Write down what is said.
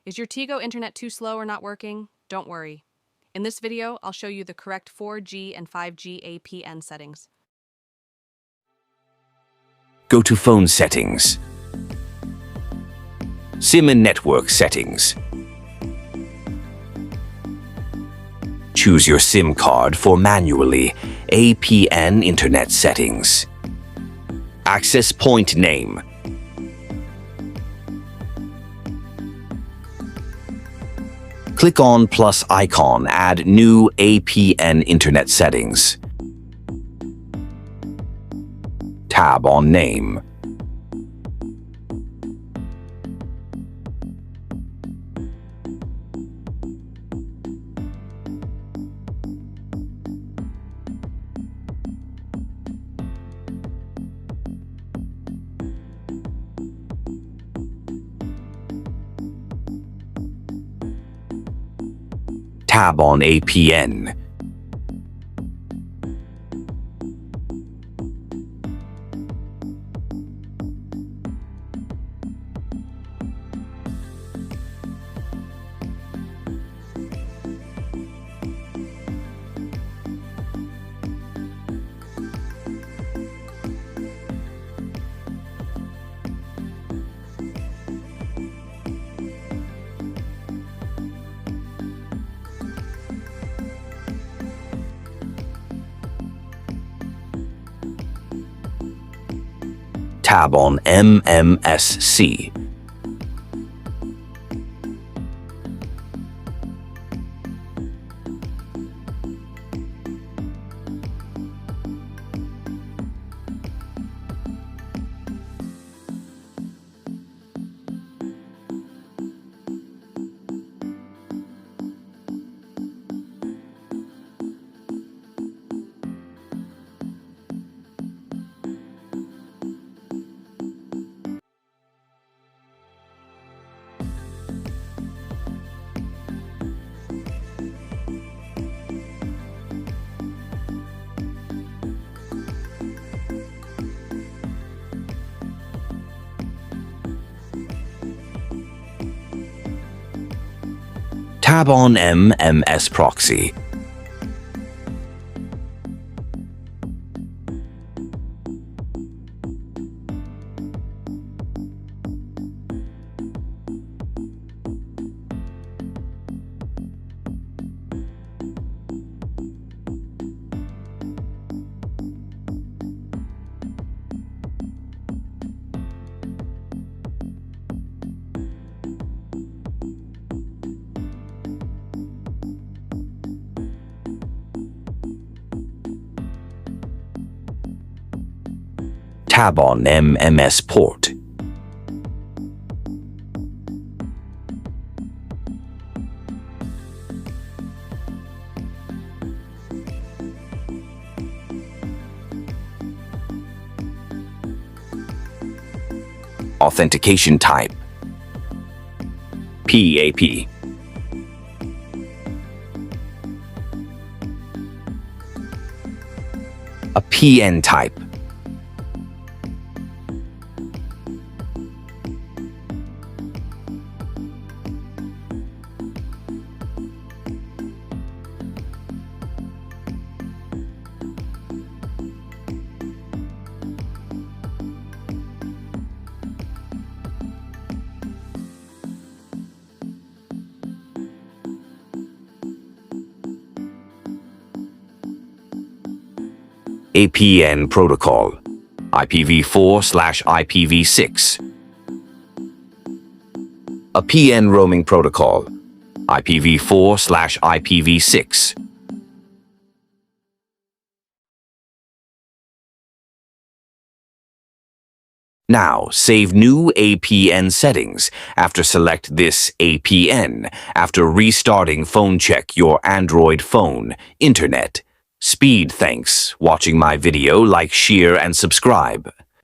Is your Tigo internet too slow or not working? Don't worry. In this video, I'll show you the correct 4G and 5G APN settings. Go to Phone Settings, SIM and Network Settings. Choose your SIM card for manually APN Internet Settings. Access Point Name. Click on plus icon, add new APN Internet Settings. Tab on Name. Tab on APN. Tab on MMSC. Tab on MMS Proxy. Tab on MMS Port. Authentication type. PAP. A PN type. APN protocol, IPv4/IPv6. A PN roaming protocol, IPv4/IPv6. Now, save new APN settings after select this APN after restarting phone check your Android phone, internet. Speed. Thanks. Watching my video, like, share, and subscribe.